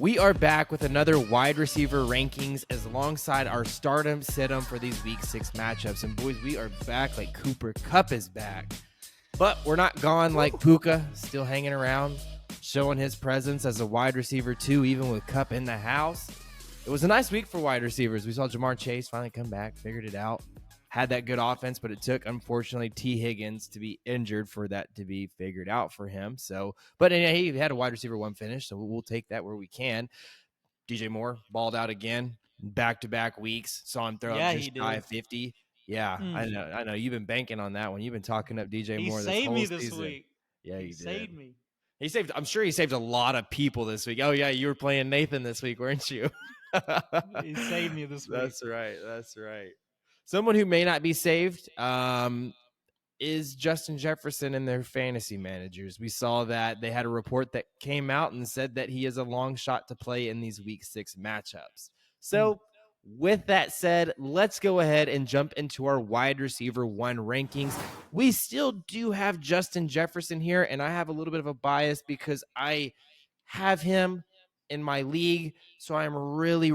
We are back with another wide receiver rankings as alongside our stardom sit-em for these week 6 matchups. And boys, we are back like Cooper Kupp is back. But we're not gone like Puka, still hanging around, showing his presence as a wide receiver too, even with Kupp in the house. It was a nice week for wide receivers. We saw Jamar Chase finally come back, figured it out, had that good offense, but it took, unfortunately, T. Higgins to be injured for that to be figured out for him. So, but he had a wide receiver 1 finish, so we'll take that where we can. DJ Moore balled out again, back-to-back weeks. Saw him throw up just shy of 50. Yeah, I know. You've been banking on that one. You've been talking up DJ Moore this whole season. He saved me this week. Yeah, he saved me. I'm sure he saved a lot of people this week. Oh, yeah, you were playing Nathan this week, weren't you? He saved me this week. That's right. Someone who may not be saved is Justin Jefferson and their fantasy managers. We saw that they had a report that came out and said that he is a long shot to play in these week 6 matchups. So with that said, let's go ahead and jump into our wide receiver 1 rankings. We still do have Justin Jefferson here, and I have a little bit of a bias because I have him in my league. So I'm really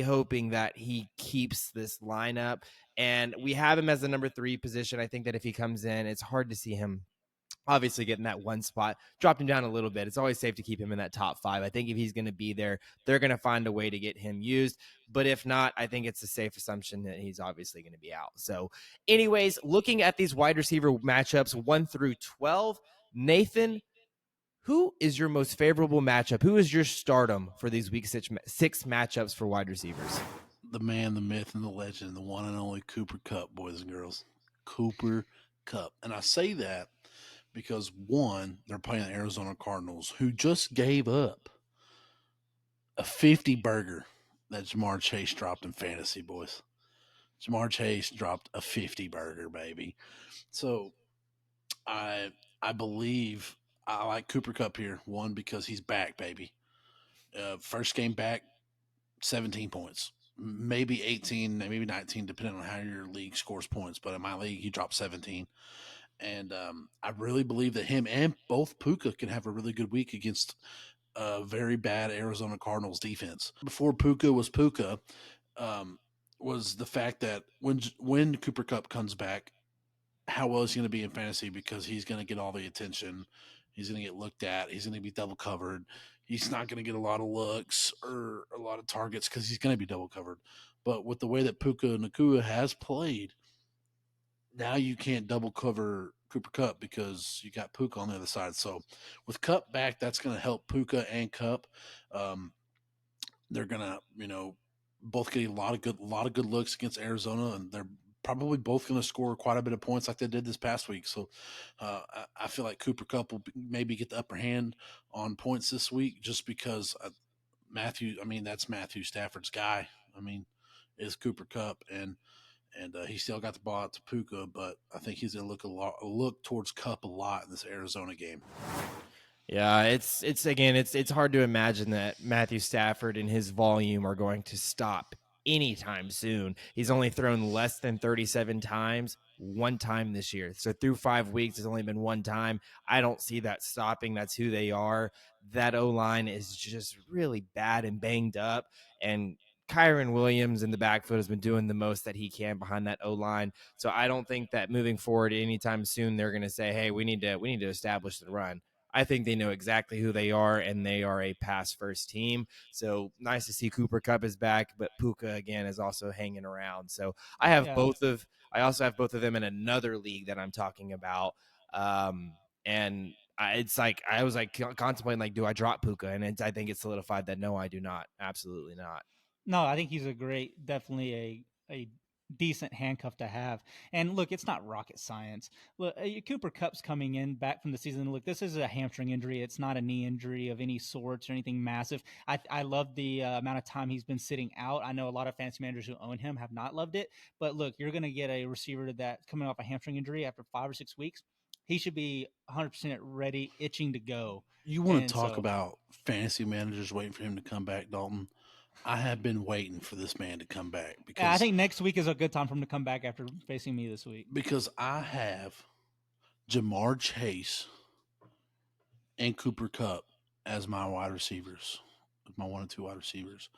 hoping that he keeps this lineup. And we have him as the number 3 position. I think that if he comes in, it's hard to see him obviously getting that 1 spot, dropped him down a little bit. It's always safe to keep him in that top 5. I think if he's going to be there, they're going to find a way to get him used. But if not, I think it's a safe assumption that he's obviously going to be out. So anyways, looking at these wide receiver matchups 1 through 12, Nathan, who is your most favorable matchup? Who is your stardom for these week 6 matchups for wide receivers? The man, the myth, and the legend, the one and only Cooper Kupp, boys and girls. Cooper Kupp. And I say that because, one, they're playing the Arizona Cardinals, who just gave up a 50 burger that Jamar Chase dropped in fantasy, boys. Jamar Chase dropped a 50 burger, baby. So I believe I like Cooper Kupp here. One, because he's back, baby. First game back, 17 points. Maybe 18, maybe 19, depending on how your league scores points. But in my league, he dropped 17. And I really believe that him and both Puka can have a really good week against a very bad Arizona Cardinals defense. Before Puka was Puka, was the fact that when Cooper Kupp comes back, how well is he going to be in fantasy, because he's going to get all the attention. He's going to get looked at. He's going to be double covered. He's not going to get a lot of looks or a lot of targets because he's going to be double covered. But with the way that Puka Nacua has played, now you can't double cover Cooper Kupp because you got Puka on the other side. So with Kupp back, that's going to help Puka and Kupp. They're going to, both getting a lot of good looks against Arizona, and they're probably both going to score quite a bit of points like they did this past week. So I feel like Cooper Kupp will maybe get the upper hand on points this week, just because that's Matthew Stafford's guy. Is Cooper Kupp, and he still got the ball out to Puka, but I think he's going to look towards Kupp a lot in this Arizona game. Yeah, it's hard to imagine that Matthew Stafford and his volume are going to stop anytime soon. He's only thrown less than 37 times, 1 time this year. So through 5 weeks, it's only been 1 time. I don't see that stopping. That's who they are. That O-line is just really bad and banged up, and Kyron Williams in the backfield has been doing the most that he can behind that O-line. So I don't think that moving forward anytime soon they're going to say, hey, we need to establish the run. I think they know exactly who they are, and they are a pass-first team. So nice to see Cooper Kupp is back, but Puka again is also hanging around. So I also have both of them in another league that I'm talking about. It's like I was like contemplating, like, do I drop Puka? And I think it's solidified that no, I do not. Absolutely not. No, I think he's definitely a decent handcuff to have. And look, it's not rocket science. Look, Cooper Kupp's coming in back from the season. Look, this is a hamstring injury. It's not a knee injury of any sorts or anything massive. I love the amount of time he's been sitting out. I know a lot of fantasy managers who own him have not loved it. But look, you're going to get a receiver that's coming off a hamstring injury after 5 or 6 weeks. He should be 100% ready, itching to go. You want to talk about fantasy managers waiting for him to come back, Dalton? I have been waiting for this man to come back, because I think next week is a good time for him to come back after facing me this week. Because I have Jamar Chase and Cooper Kupp as my wide receivers, my 1 and 2 wide receivers.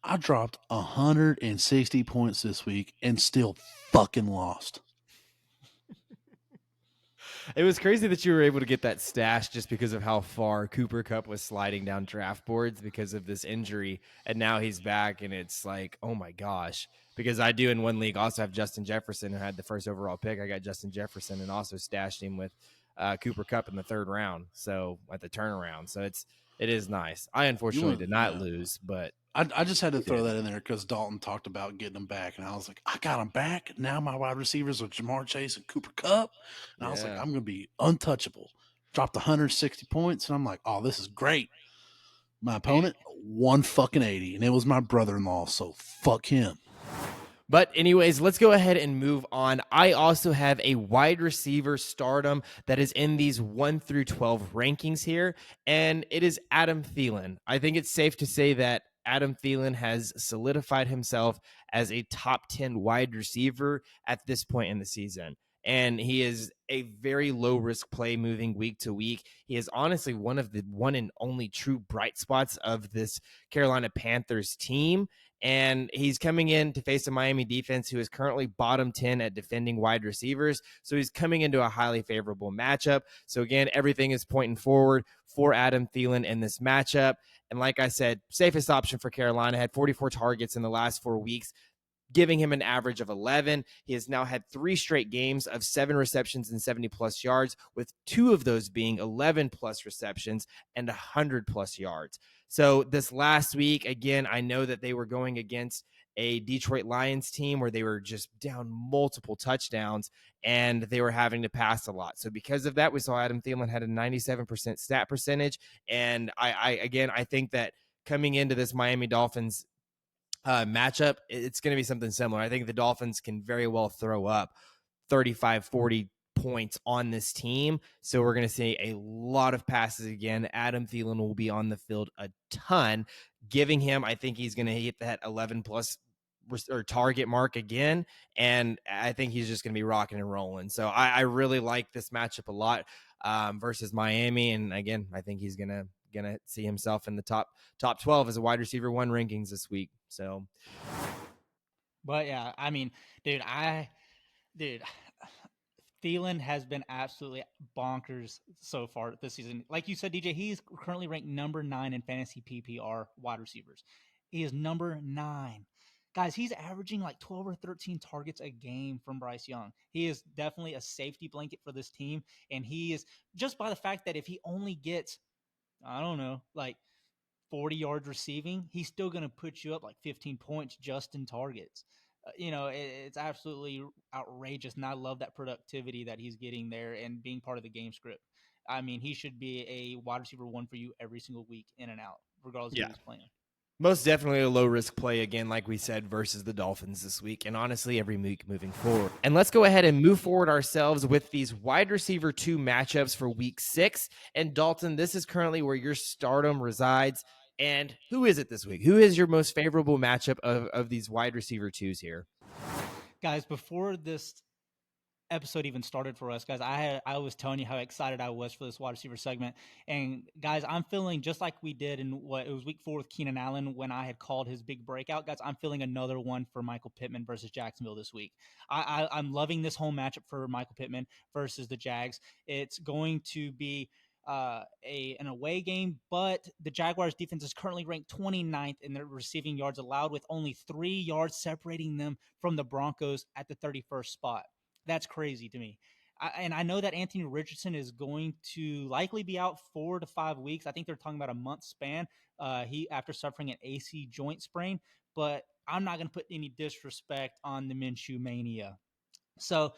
I dropped 160 points this week and still fucking lost. It was crazy that you were able to get that stash just because of how far Cooper Cup was sliding down draft boards because of this injury. And now he's back, and it's like, oh my gosh. Because I do in one league also have Justin Jefferson, who had the first overall pick. I got Justin Jefferson and also stashed him with Cooper Cup in the third round. So at the turnaround. So it is nice. I You unfortunately want, did not lose, but I just had to we throw did. that in there because Dalton talked about getting them back, and I was like, I got them back. Now my wide receivers are Jamar Chase and Cooper Cup, and I was like, Yeah. I'm going to be untouchable. Dropped 160 points, and I'm like, oh, this is great. My opponent, 1 fucking 80, and it was my brother-in-law, so fuck him. But anyways, let's go ahead and move on. I also have a wide receiver stardom that is in these 1 through 12 rankings here, and it is Adam Thielen. I think it's safe to say that Adam Thielen has solidified himself as a top 10 wide receiver at this point in the season. And he is a very low risk play moving week to week. He is honestly one of the one and only true bright spots of this Carolina Panthers team. And he's coming in to face a Miami defense who is currently bottom 10 at defending wide receivers. So he's coming into a highly favorable matchup. So again, everything is pointing forward for Adam Thielen in this matchup. And like I said, safest option for Carolina, had 44 targets in the last 4 weeks, giving him an average of 11. He has now had 3 straight games of 7 receptions and 70 plus yards, with 2 of those being 11 plus receptions and 100 plus yards. So this last week, again, I know that they were going against a Detroit Lions team where they were just down multiple touchdowns and they were having to pass a lot. So because of that, we saw Adam Thielen had a 97% stat percentage. And I think that coming into this Miami Dolphins matchup, it's going to be something similar. I think the Dolphins can very well throw up 35, 40 points on this team. So we're going to see a lot of passes again. Adam Thielen will be on the field a ton, giving him, I think he's going to hit that 11 plus or target mark again. And I think he's just going to be rocking and rolling. So I really like this matchup a lot versus Miami. And again, I think he's going to see himself in the top 12 as a wide receiver 1 rankings this week. So, But yeah, I mean, dude, dude, Thielen has been absolutely bonkers so far this season. Like you said, DJ, he's currently ranked number 9 in fantasy PPR wide receivers. He is number 9. Guys, he's averaging like 12 or 13 targets a game from Bryce Young. He is definitely a safety blanket for this team. And he is, just by the fact that if he only gets, I don't know, like 40 yards receiving, he's still going to put you up like 15 points just in targets. It's absolutely outrageous. And I love that productivity that he's getting there and being part of the game script. I mean, he should be a wide receiver 1 for you every single week, in and out, regardless of yeah. who he's playing. Most definitely a low risk play again, like we said, versus the Dolphins this week, and honestly, every week moving forward. And let's go ahead and move forward ourselves with these wide receiver 2 matchups for week 6. And Dalton, this is currently where your stardom resides. And who is it this week? Who is your most favorable matchup of these wide receiver 2s here? Guys, before this episode even started for us, guys, I was telling you how excited I was for this wide receiver segment. And guys, I'm feeling just like we did in what it was week 4 with Keenan Allen when I had called his big breakout. Guys, I'm feeling another one for Michael Pittman versus Jacksonville this week. I'm loving this whole matchup for Michael Pittman versus the Jags. It's going to be an away game, but the Jaguars defense is currently ranked 29th in their receiving yards allowed, with only 3 yards separating them from the Broncos at the 31st spot. That's crazy to me. And I know that Anthony Richardson is going to likely be out 4 to 5 weeks. I think they're talking about a month span. He after suffering an AC joint sprain, but I'm not going to put any disrespect on the Minshew mania. So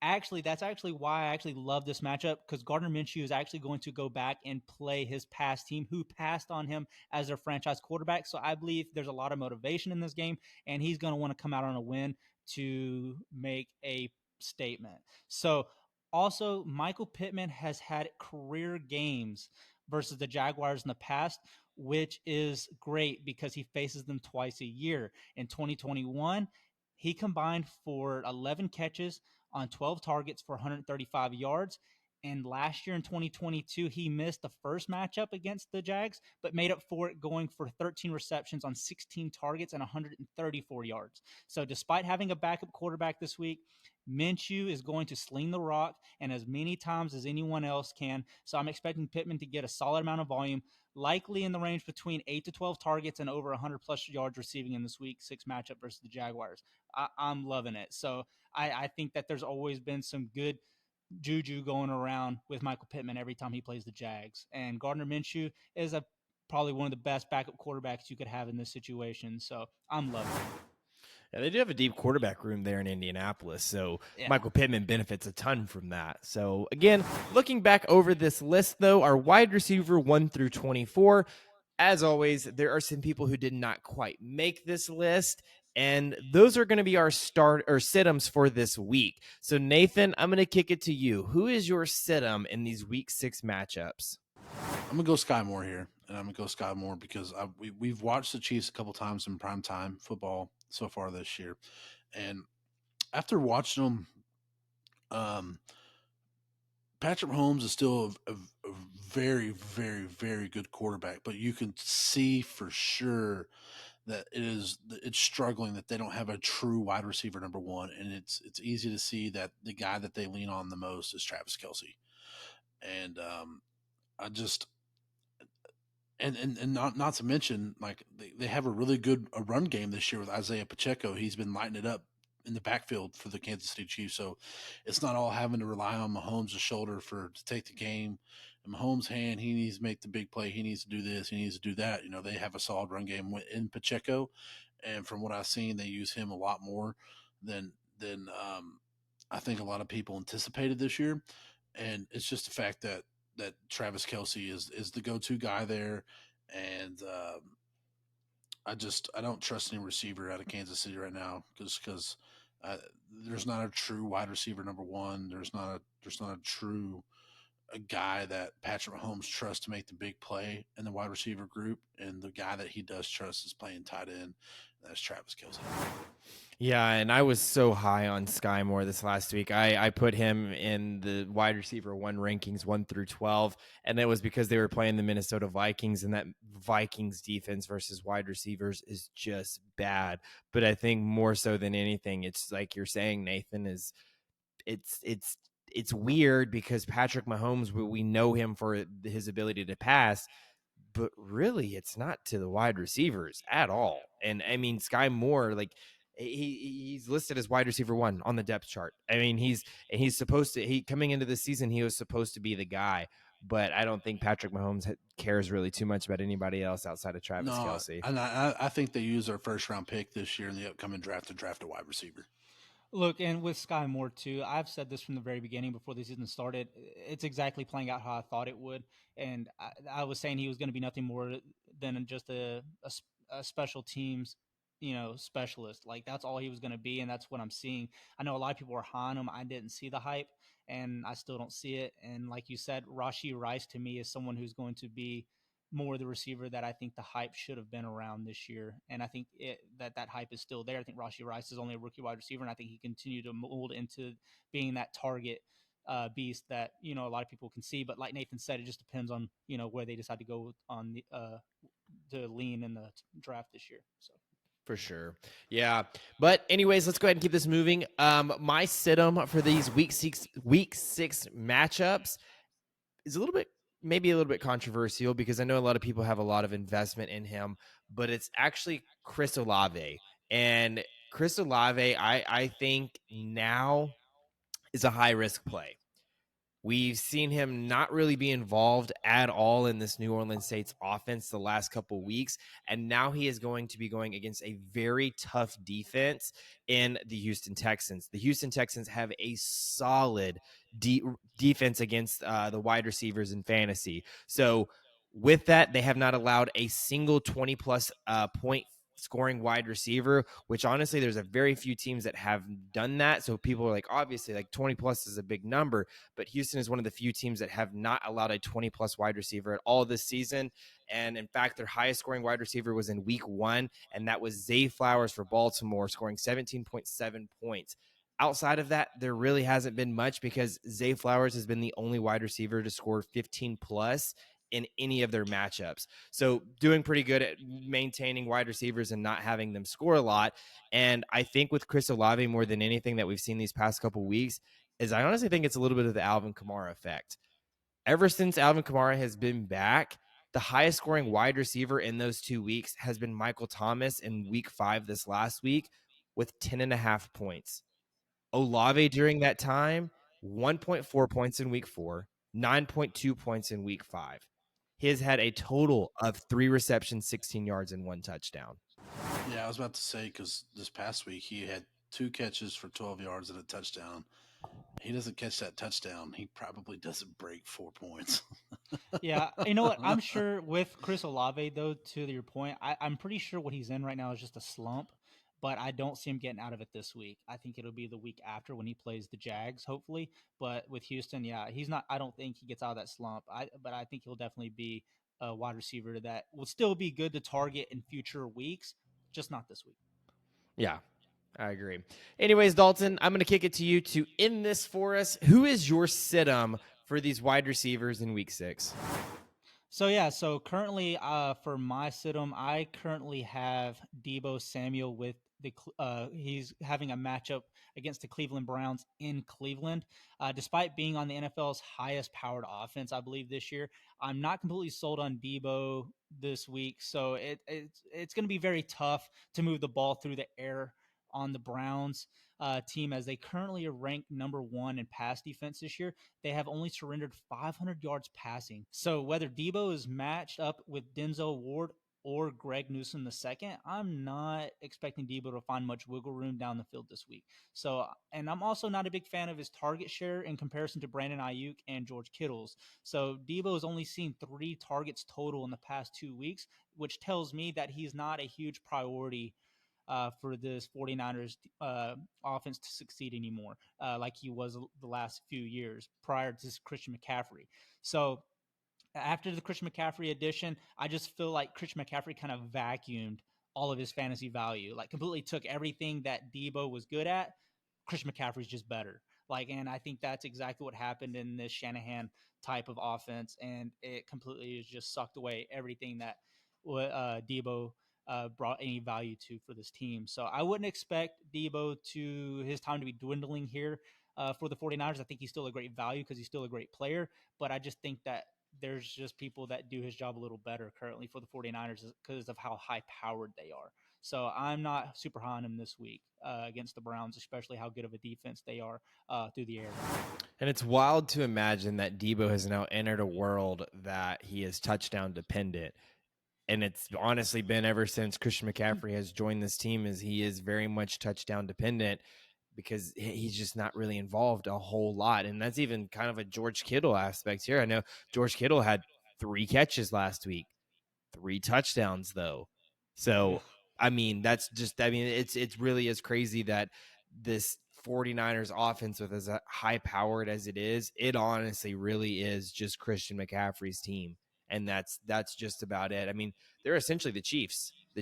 actually, that's actually why I actually love this matchup, because Gardner Minshew is actually going to go back and play his past team who passed on him as their franchise quarterback. So I believe there's a lot of motivation in this game, and he's going to want to come out on a win to make a statement. So also, Michael Pittman has had career games versus the Jaguars in the past, which is great because he faces them twice a year. In 2021, he combined for 11 catches on 12 targets for 135 yards. And last year in 2022, he missed the first matchup against the Jags, but made up for it going for 13 receptions on 16 targets and 134 yards. So, despite having a backup quarterback this week, Minshew is going to sling the rock and as many times as anyone else can. So, I'm expecting Pittman to get a solid amount of volume, likely in the range between 8 to 12 targets and over 100 plus yards receiving in this week 6 matchup versus the Jaguars. I'm loving it. So, I think that there's always been some good juju going around with Michael Pittman every time he plays the Jags. And Gardner Minshew is probably one of the best backup quarterbacks you could have in this situation. So I'm loving it. Yeah, they do have a deep quarterback room there in Indianapolis, so Yeah. Michael Pittman benefits a ton from that. So again, looking back over this list, though, our wide receiver 1 through 24, as always, there are some people who did not quite make this list, and those are going to be our start or sit-ems for this week. So Nathan, I'm going to kick it to you. Who is your sit-em in these week 6 matchups? I'm gonna go Sky Moore here, and I'm gonna go Sky Moore because we've watched the Chiefs a couple times in primetime football so far this year, and after watching them, Patrick Mahomes is still a very, very, very good quarterback, but you can see for sure that it's struggling that they don't have a true wide receiver number one, and it's easy to see that the guy that they lean on the most is Travis Kelsey, and I just and not to mention like they have a really good run game this year with Isaiah Pacheco. He's been lighting it up in the backfield for the Kansas City Chiefs. So it's not all having to rely on Mahomes' shoulder to take the game. In Mahomes' hand, he needs to make the big play. He needs to do this. He needs to do that. You know, they have a solid run game in Pacheco, and from what I've seen, they use him a lot more than I think a lot of people anticipated this year. And it's just the fact that Travis Kelsey is the go to guy there, and I don't trust any receiver out of Kansas City right now because there's not a true wide receiver number one. There's not a true a guy that Patrick Mahomes trusts to make the big play in the wide receiver group, and the guy that he does trust is playing tight end. That's Travis Kelsey. Yeah, and I was so high on Sky Moore this last week. I put him in the wide receiver 1 rankings 1 through 12, and it was because they were playing the Minnesota Vikings, and that Vikings defense versus wide receivers is just bad. But I think more so than anything, it's like you're saying, Nathan, is it's weird because Patrick Mahomes, we know him for his ability to pass, but really it's not to the wide receivers at all. And I mean, Sky Moore, like he's listed as wide receiver 1 on the depth chart. I mean, he's supposed to, coming into this season, he was supposed to be the guy, but I don't think Patrick Mahomes cares really too much about anybody else outside of Travis No, Kelsey. and I think they use their first round pick this year in the upcoming draft to draft a wide receiver. Look, and with Sky Moore too, I've said this from the very beginning before the season started. It's exactly playing out how I thought it would, and I was saying he was going to be nothing more than just a special teams, specialist. Like that's all he was going to be, and that's what I'm seeing. I know a lot of people are high on him. I didn't see the hype, and I still don't see it. And like you said, Rashee Rice to me is someone who's going to be more the receiver that I think the hype should have been around this year. And I think that hype is still there. I think Rashee Rice is only a rookie wide receiver, and I think he continued to mold into being that target beast that, a lot of people can see. But like Nathan said, it just depends on, where they decide to go on the to lean in the draft this year. So. For sure. Yeah. But anyways, let's go ahead and keep this moving. My sit-em for these week six matchups is maybe a little bit controversial because I know a lot of people have a lot of investment in him, but it's actually Chris Olave. And Chris Olave, I think now is a high risk play. We've seen him not really be involved at all in this New Orleans Saints offense the last couple weeks, and now he is going to be going against a very tough defense in the Houston Texans. The Houston Texans have a solid defense against the wide receivers in fantasy. So with that, they have not allowed a single 20-plus point scoring wide receiver, which honestly, there's a very few teams that have done that. So people are like, obviously, like 20 plus is a big number, but Houston is one of the few teams that have not allowed a 20 plus wide receiver at all this season. And in fact, their highest scoring wide receiver was in week 1, and that was Zay Flowers for Baltimore, scoring 17.7 points. outside of that, there really hasn't been much because Zay Flowers has been the only wide receiver to score 15 plus in any of their matchups. So doing pretty good at maintaining wide receivers and not having them score a lot. And I think with Chris Olave, more than anything that we've seen these past couple weeks, is I honestly think it's a little bit of the Alvin Kamara effect. Ever since Alvin Kamara has been back, the highest scoring wide receiver in those 2 weeks has been Michael Thomas in week 5 this last week with 10.5 points. Olave during that time, 1.4 points in week 4, 9.2 points in week 5. He has had a total of 3 receptions, 16 yards, and 1 touchdown. Yeah, I was about to say because this past week he had 2 catches for 12 yards and a touchdown. He doesn't catch that touchdown, he probably doesn't break 4 points. Yeah, you know what? I'm sure with Chris Olave, though, to your point, I'm pretty sure what he's in right now is just a slump, but I don't see him getting out of it this week. I think it'll be the week after when he plays the Jags, hopefully. But with Houston, yeah, he's not. I don't think he gets out of that slump. But I think he'll definitely be a wide receiver that will still be good to target in future weeks, just not this week. Yeah, I agree. Anyways, Dalton, I'm going to kick it to you to end this for us. Who is your sit-em for these wide receivers in week 6? So currently, for my situm, I currently have Deebo Samuel with he's having a matchup against the Cleveland Browns in Cleveland. Despite being on the NFL's highest powered offense, I believe this year, I'm not completely sold on Deebo this week. So it's going to be very tough to move the ball through the air on the Browns team, as they currently are ranked number 1 in pass defense this year. They have only surrendered 500 yards passing. So whether Deebo is matched up with Denzel Ward or Greg Newsome II, I'm not expecting Deebo to find much wiggle room down the field this week. So, and I'm also not a big fan of his target share in comparison to Brandon Ayuk and George Kittle's. So Deebo has only seen 3 targets total in the past 2 weeks, which tells me that he's not a huge priority for this 49ers offense to succeed anymore, like he was the last few years prior to Christian McCaffrey. So after the Christian McCaffrey addition, I just feel like Christian McCaffrey kind of vacuumed all of his fantasy value, like completely took everything that Deebo was good at. Christian McCaffrey's just better. And I think that's exactly what happened in this Shanahan type of offense, and it completely just sucked away everything that Deebo brought any value to for this team. So I wouldn't expect Deebo to his time to be dwindling here for the 49ers. I think he's still a great value because he's still a great player, but I just think that there's just people that do his job a little better currently for the 49ers because of how high powered they are. So I'm not super high on him this week against the Browns, especially how good of a defense they are through the air. And it's wild to imagine that Deebo has now entered a world that he is touchdown dependent. And it's honestly been ever since Christian McCaffrey has joined this team, as he is very much touchdown dependent because he's just not really involved a whole lot. And that's even kind of a George Kittle aspect here. I know George Kittle had 3 catches last week, 3 touchdowns though. So, I mean, it's really is crazy that this 49ers offense, with as high powered as it is, it honestly really is just Christian McCaffrey's team. And that's just about it. I mean, they're essentially the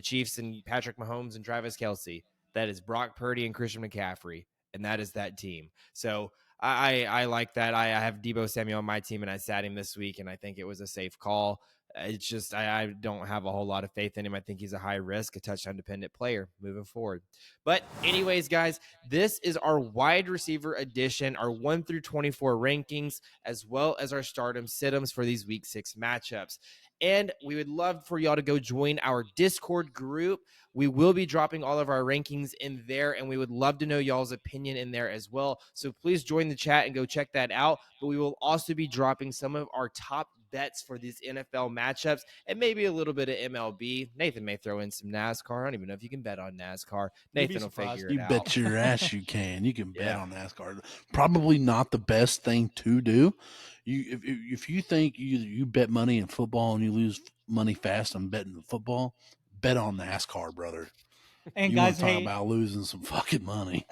Chiefs and Patrick Mahomes and Travis Kelce. That is Brock Purdy and Christian McCaffrey, and that is that team. So I like that. I have Deebo Samuel on my team, and I sat him this week, and I think it was a safe call. It's just I don't have a whole lot of faith in him. I think he's a high risk, a touchdown dependent player moving forward. But anyways, guys, this is our wide receiver edition, our 1 through 24 rankings, as well as our stardom situms for these week 6 matchups. And we would love for y'all to go join our Discord group. We will be dropping all of our rankings in there, and we would love to know y'all's opinion in there as well. So please join the chat and go check that out. But we will also be dropping some of our top bets for these NFL matchups and maybe a little bit of MLB. Nathan may throw in some NASCAR. I don't even know if you can bet on NASCAR. Nathan will figure it You out. bet your ass you can. You can bet Yeah. on NASCAR. Probably not the best thing to do. If you think you bet money in football and you lose money fast on betting football, bet on NASCAR, brother. And You want guys, to talk hey, about losing some fucking money.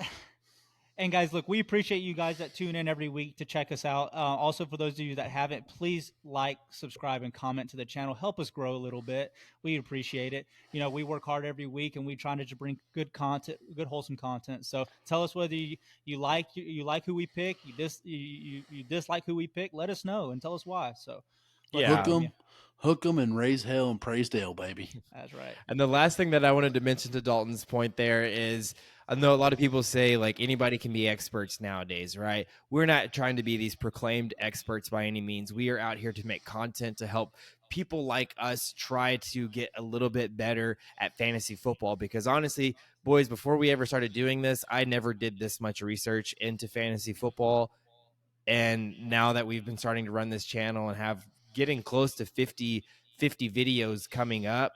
And guys, look, we appreciate you guys that tune in every week to check us out. Also, for those of you that haven't, please like, subscribe, and comment to the channel. Help us grow a little bit. We appreciate it. You know, we work hard every week, and we try to just bring good content, good wholesome content. So tell us whether you like who we pick, you dislike who we pick. Let us know and tell us why. So, but Yeah. Hook 'em, and raise hell and praise Dale, baby. that's right. And the last thing that I wanted to mention to Dalton's point there is, I know a lot of people say like anybody can be experts nowadays, right? We're not trying to be these proclaimed experts by any means. We are out here to make content to help people like us try to get a little bit better at fantasy football. Because honestly, boys, before we ever started doing this, I never did this much research into fantasy football. And now that we've been starting to run this channel and have getting close to 50 videos coming up,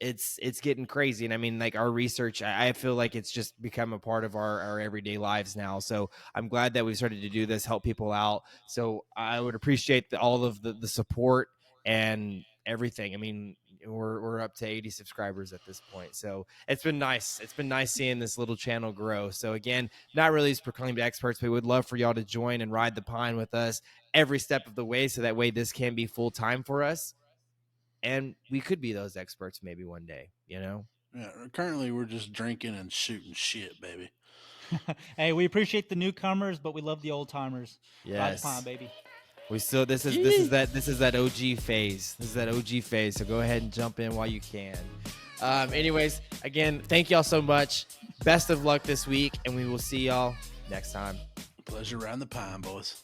it's getting crazy. And I mean, like, our research, I feel like it's just become a part of our everyday lives now. So I'm glad that we started to do this, help people out. So I would appreciate all of the support and everything. I mean, we're up to 80 subscribers at this point, so it's been nice. It's been nice seeing this little channel grow. So again, not really as proclaimed experts, but we would love for y'all to join and ride the pine with us every step of the way, so that way this can be full time for us. And we could be those experts maybe one day, you know? Yeah, currently we're just drinking and shooting shit, baby. Hey, we appreciate the newcomers, but we love the old timers. Ride the Yes. pine, baby. We still this is that OG phase. This is that OG phase. So go ahead and jump in while you can. Anyways, again, thank y'all so much. Best of luck this week, and we will see y'all next time. Pleasure riding the pine, boys.